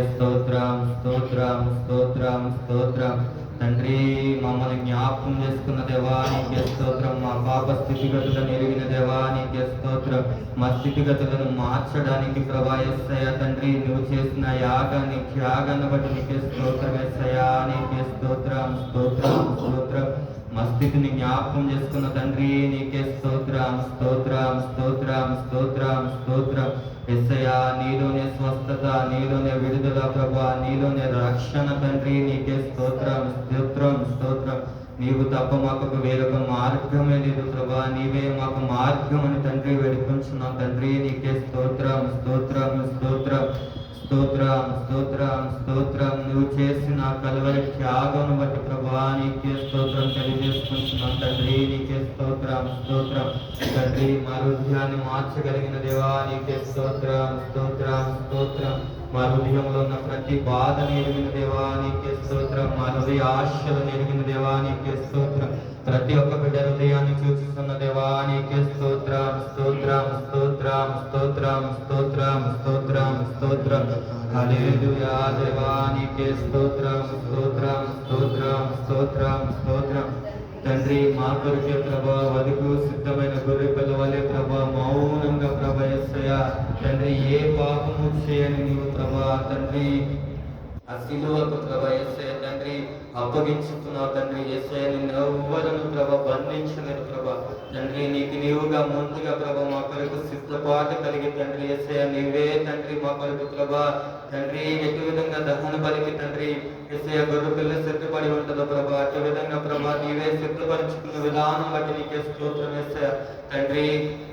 స్తోత్రం స్తోత్రం స్తోత్రం స్తోత్రం. తండ్రి, మమ్మల్ని జ్ఞాపకం చేసుకున్న దేవా నీకే స్తోత్రం. మా పాప స్థితిగతులను ఎరిగిన దేవా నీకే స్తోత్రం. మా స్థితిగతులను మార్చడానికి ప్రభా యేసయ్య తండ్రి నువ్వు చేసిన యాగాన్ని త్యాగాన్ని బట్టి నీకే స్తోత్రం యేసయ్య నీకే స్తోత్రం స్తోత్రం స్తోత్రం. మా స్థితిని జ్ఞాపకం చేసుకున్న తండ్రి నీకే స్తోత్రం స్తోత్రం స్తోత్రం స్తోత్రం స్తోత్రం. యేసయ్యా నీలోనే స్వస్థత, నీలోనే విడుదల ప్రభా, నీలోనే రక్షణ తండ్రి నీకే స్తోత్రం స్తోత్రం స్తోత్రం. నీవు తప్ప మాకు వేరొక మార్గమే లేదు ప్రభా, నీవే మాకు మార్గం అని తండ్రి వేడుకుంటున్నాం తండ్రి నీకే స్తోత్రం స్తోత్రం స్తోత్రం స్తోత్రం స్తోత్రం స్తోత్రం. నువ్వు చేసిన కలువరి త్యాగం బట్టి ప్రభా నీకే స్తోత్రం తెలియజేసుకుంటున్నాం తండ్రి నీకే స్తోత్రం స్తోత్రం. తండ్రి మా హృదయాన్ని మార్చగలిగిన దేవా నీకే స్తోత్రం స్తోత్రం స్తోత్రం. మా హృదయంలో ఉన్న ప్రతి బాధని ఎరిగిన దేవా నీకే స్తోత్రం. మా హృదయ ఆశలను ఎరిగిన దేవా నీకే స్తోత్రం. ప్రతి ఒక్క బిడ్డ హృదయాన్ని చూస్తున్న దేవా నీకే స్తోత్రం స్తోత్రం స్తోత్రం స్తోత్రం స్తోత్రం స్తోత్రం స్తోత్రం. హల్లెలూయా దేవా నీకే స్తోత్రం స్తోత్రం స్తోత్రం స్తోత్రం స్తోత్రం. తండ్రి మా కొరకే ప్రభా వదుకు సిద్ధమైన గొర్రె పిల్ల వలె ప్రభా మౌనంగా ప్రభా యేసయ్య తండ్రి ఏ పాపము చేయని నీవు ప్రభా తండ్రి ఆ సిలువకు ప్రభా యేసయ్య తండ్రి అప్పగించుకున్నావు తండ్రి యేసయ్య నిన్ను ఎవ్వరను ప్రభా బంధించలేదు ప్రభా తండ్రి నీకు నీవుగా ముందుగా ప్రభా మా కొరకు సిద్ధపాటు కలిగి తండ్రి యేసయ్య నీవే తండ్రి మా కొరకు ప్రభా తండ్రి ఎటు విధంగా దహన బలికి తండ్రి యేసయ్య గొర్రె పిల్ల సిద్ధపడి ఉంటుందో ప్రభా అటు విధంగా ప్రభా నీవే సిద్ధపరుచుకున్న విధానం బట్టి నీకే స్తోత్రం యేసయ్య తండ్రి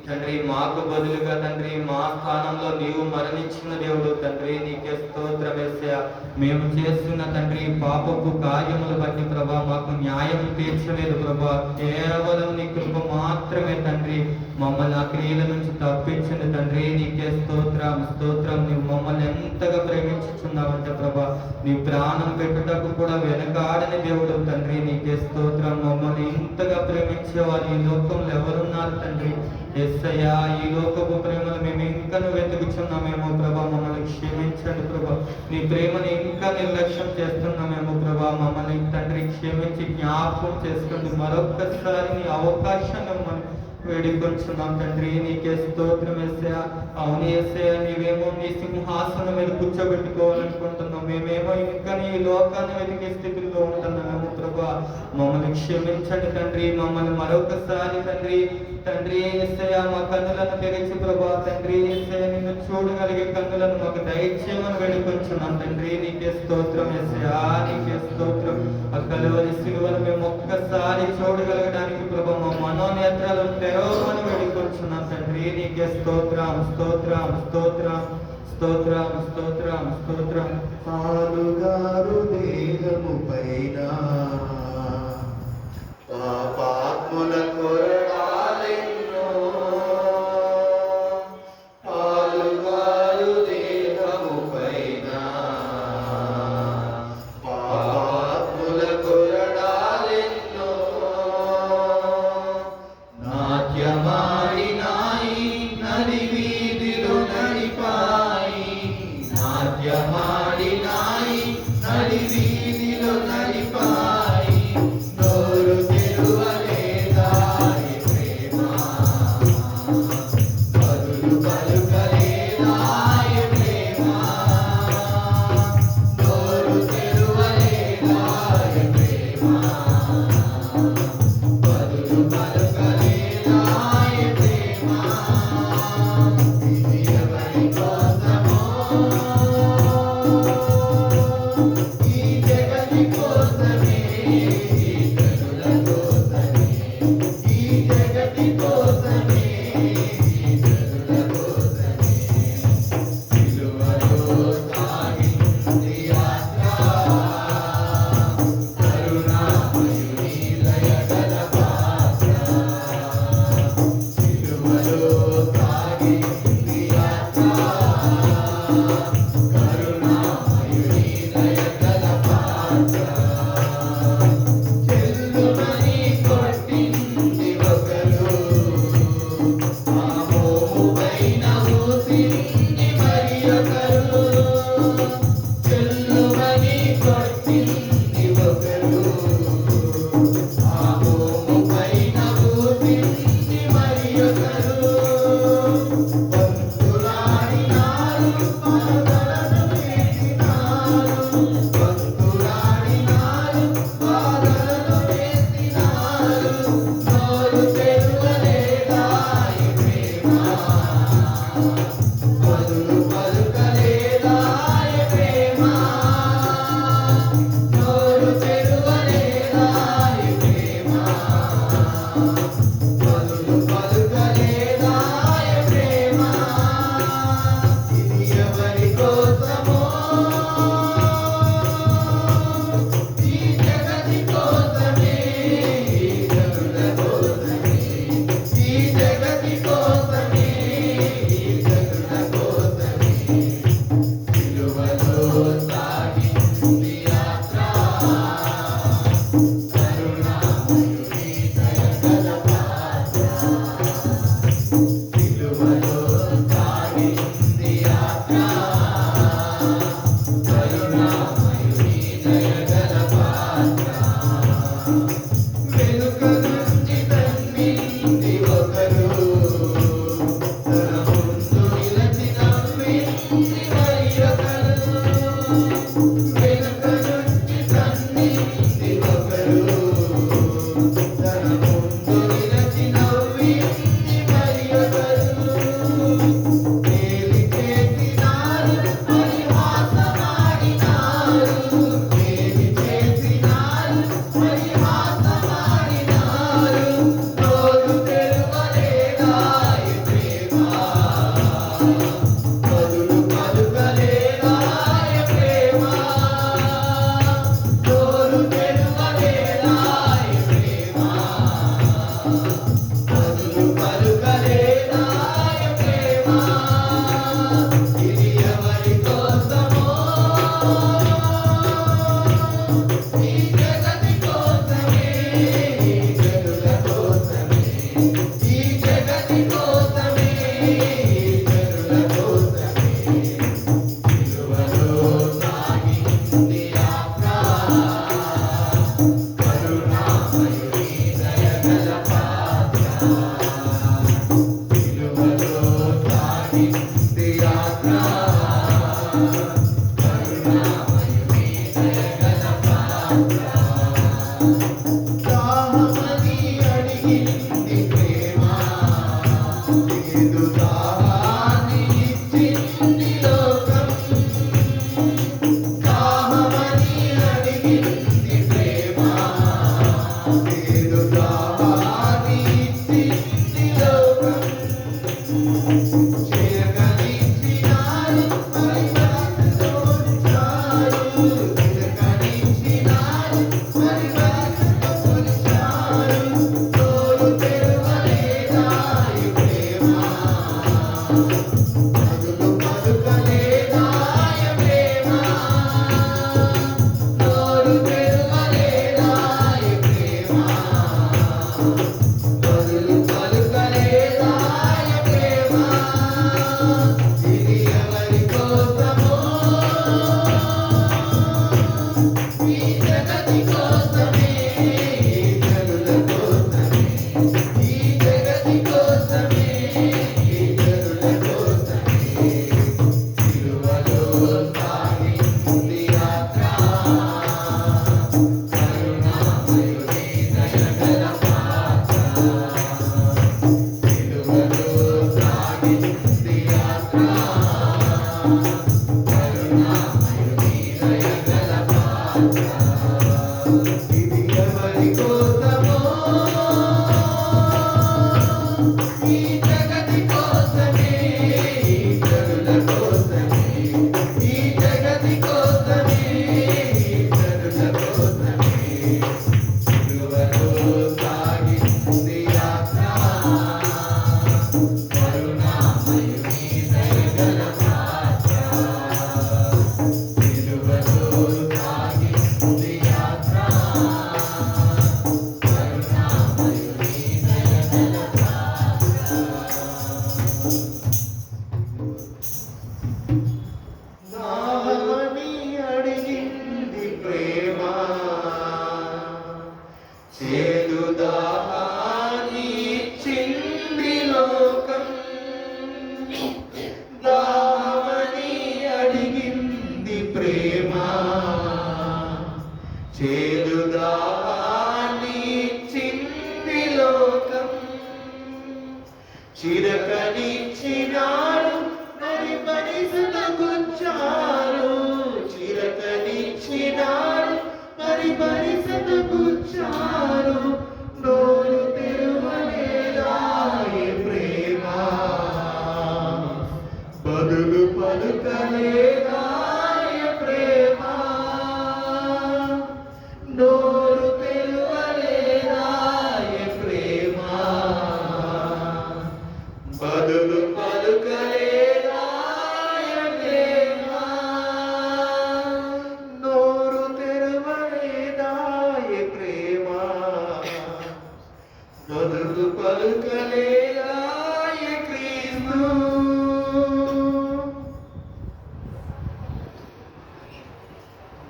తండ్రి మాకు బదులుగా తండ్రి మా స్థానంలో నీవు మరణించిన దేవుడు తండ్రి నీకే స్తోత్రం యేసయ్య. మేము చేస్తున్న తండ్రి పాపపు కార్యములు బట్టి ప్రభా మాకు న్యాయం తీర్చలేదు ప్రభా, కేవలం నీ కృప మాత్రమే తండ్రి మమ్మల్ని ఆ క్రియల నుంచి తప్పించింది తండ్రి నీకే స్తోత్రం స్తోత్రం. నువ్వు మమ్మల్ని ఎంతగా ప్రేమించుచున్నావంటే ప్రభా నీ ప్రాణం పెట్టుటకు కూడా వెనకాడని దేవుడు తండ్రి నీకే స్తోత్రం. మమ్మల్ని ఇంతగా ప్రేమించేవారు ఈ లోకంలో ఎవరున్నారు తండ్రి యేసయ్యా. ఈ లోకపు ప్రేమను మేము ఇంకా వెతుకుచున్నామేమో ప్రభా, మమ్మల్ని క్షమించండి ప్రభా. నీ ప్రేమని ఇంకా నిర్లక్ష్యం చేస్తున్నామేమో ప్రభా, మమ్మల్ని తండ్రి క్షమించి జ్ఞాపకం చేసుకోండి. మరొక్కసారి నీ అవకాశాన్ని మనం వేడుకొంచున్నాం తండ్రి నీకే స్తోత్రం యేసయ్యా. అవును యేసయ్యా, నీవేమో నీ సింహాసనం మీద కూర్చోబెట్టుకోవాలనుకుంటున్నాం, మేమేమో ఇంకా నీ లోకాన్ని వెతికే స్థితిలో ఉంటున్నామేమో ప్రభా, మమ్మల్ని క్షమించండి తండ్రి. మమ్మల్ని మరొకసారి తండ్రి తండ్రి యేసయ్యా మా కన్నులను తెరిచి ప్రభా తండ్రి యేసయ్యా నిన్ను చూడగలిగే కన్నులను మాకు దయచేయమని వేడుకొంచున్నాం తండ్రి నీకే స్తోత్రం యేసయ్యా నీకే స్తోత్రం. ఆ కలువరి సిలువను మేము ఒక్కసారి చూడగలగడానికి ప్రభా మా మనోనేత్రాలను తెరవమని వేడుకొంచున్నాం తండ్రి నీకే స్తోత్రం స్తోత్రం స్తోత్రం స్తోత్రం స్తోత్రం స్తోత్రం. పాలుగారు దేహము పైన పాపాత్ముల కొరడాలెన్నో, పాలుగారు దేహము పైన పాపాత్ముల కొరడాలెన్నో, నాట్యమాడినాయి నడి వీధిలో నడిపాయి, నాట్యమాడినాయి నడి వీధిలో నడిపాయి, నోరు తెరువలేదాయి ప్రేమ, బదులు పలుకలేదాయి ప్రేమ, నోరు తెరువలేదాయి ప్రేమ, బదులు పలుకలేదాయి ప్రేమ. ఇది ఎవరి కోసమో ఈ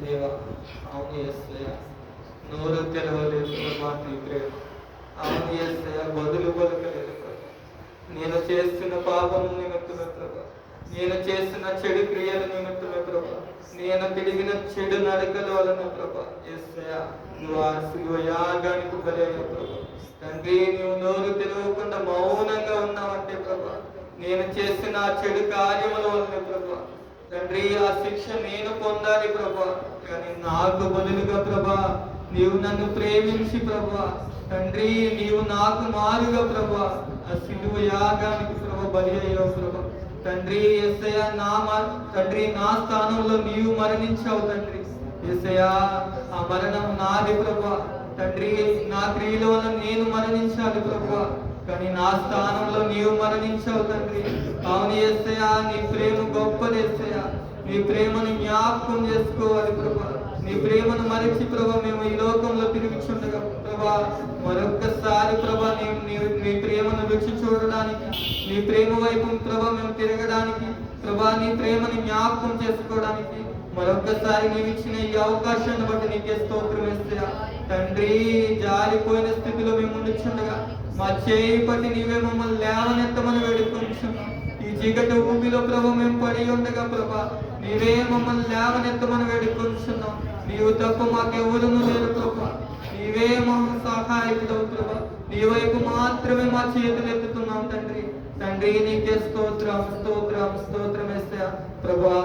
దేవా అవును యేసయ్యా నోరు తెరవలేదు ప్రభా నీ ప్రేమ. అవును యేసయ్యా బదులు పలకలేదు ప్రభా. నేను చేస్తున్న పాపము నిమిత్తమే ప్రభా, నేను చేస్తున్న చెడు క్రియల నిమిత్తమే ప్రభా, నేను తిరిగిన చెడు నడకల వలన ప్రభా యేసయ్యా నువ్వు ఆ శిలువ యాగానికి బలయ్యావు ప్రభా. తండ్రి నువ్వు నోరు తెరవకుండా మౌనంగా ఉన్నావంటే ప్రభా, నేను చేసిన ఆ చెడు కార్యముల వలన ప్రభా తండ్రి ఆ శిక్ష నేను పొందాలి ప్రభా. కానీ నాకు బదులుగా ప్రభా నీవు నన్ను ప్రేమించి ప్రభా తండ్రి నీవు నాకు మారుగా ప్రభా ఆ శిలువ యాగానికి ప్రభా బలి అయ్యావు ప్రభా. తండ్రి యేసయ్యా తండ్రి నా స్థానంలో నీవు మరణించావు తండ్రి. యేసయ్యా ఆ మరణం నాది ప్రభా. తండ్రి నా క్రియల వల్ల నేను మరణించాలి ప్రభా, కానీ నా స్థానంలో నీవు మరణించావు తండ్రి. అవును యేసయ్యా నీ ప్రేమ గొప్పది యేసయ్యా. నీ ప్రేమను జ్ఞాపకం చేసుకోవాలి ప్రభా. నీ ప్రేమను మరిచి ప్రభా మేము ఈ లోకంలో తిరుగుచుండగా ప్రభా మరొక్కసారి ప్రభా నీ ప్రేమను రుచి చూడడానికి, నీ ప్రేమ వైపు ప్రభా మేము తిరగడానికి ప్రభా, నీ ప్రేమను జ్ఞాపకం చేసుకోవడానికి మరొక్కసారి నీవు ఇచ్చిన ఈ అవకాశాన్ని బట్టి నీకే స్తోత్రం యేసయ్యా. తండ్రి జారిపోయిన స్థితిలో మేము ఉండుచుండగా మా చేయి పట్టి నీవే మమ్మల్ని లేవనెత్తమని వేడుకొంటున్నాం. ఈ చీకటి ఊపిలో ప్రభా మేము పడి ఉండగా ప్రభా నీవే మమ్మల్ని లేవనెత్తమని వేడుకొంటున్నాం. నీవు తప్ప మాకెవరూ లేరు ప్రభా. నీవే మా సహాయకుడవు ప్రభా. నీ వైపు మాత్రమే మా చేతులు ఎత్తుతున్నాం తండ్రి. తండ్రి నీకే స్తోత్రం స్తోత్రం స్తోత్రం యేసయ్యా. ప్రభా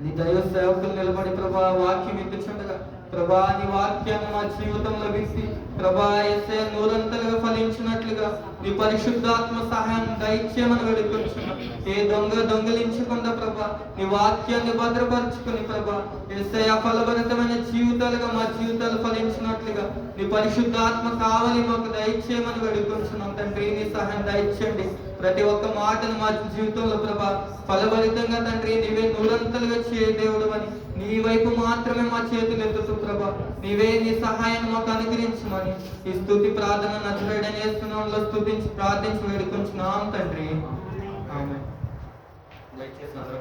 నీ దైవ సేవకులు నిలబడి ప్రభా వాక్యం ఎత్తుచుండగా ప్రభా నీ వాక్యాన్ని మా జీవితంలో విసి ప్రభా యేసయ్యా నూరంతలుగా ఫలించినట్లుగా నీ పరిశుద్ధాత్మ సహాయం దయచేయమని వేడుకొంటున్నాం. ఏ దొంగలించకుండా ప్రభా నీ వాక్యాన్ని భద్రపరుచుకుని ప్రభా యేసయ్యా ఫలభరితమైన జీవితాలుగా మా జీవితాలు ఫలించినట్లుగా నీ పరిశుద్ధాత్మ కావాలి మాకు దయచేయమని వేడుకొంటున్నాం తండ్రి. నీ సహాయం దయచేయండి. ప్రతి ఒక్క మాటను మా జీవితంలో ప్రభా ఫలభరితంగా తండ్రి నీవే నూరంతలుగా చేయ దేవుడు అని నీ వైపు మాత్రమే మా చేతులు ఎత్తుతూ ప్రభా నీవే నీ సహాయాన్ని మాకు అనుగ్రహించమని ఈ స్తుతి ప్రార్థన నజరేయుడైన యేసు నామములో స్తుతించి ప్రార్థించి వేడుకొంచున్నాం తండ్రి. ఆమేన్. దయచేసి అందరూ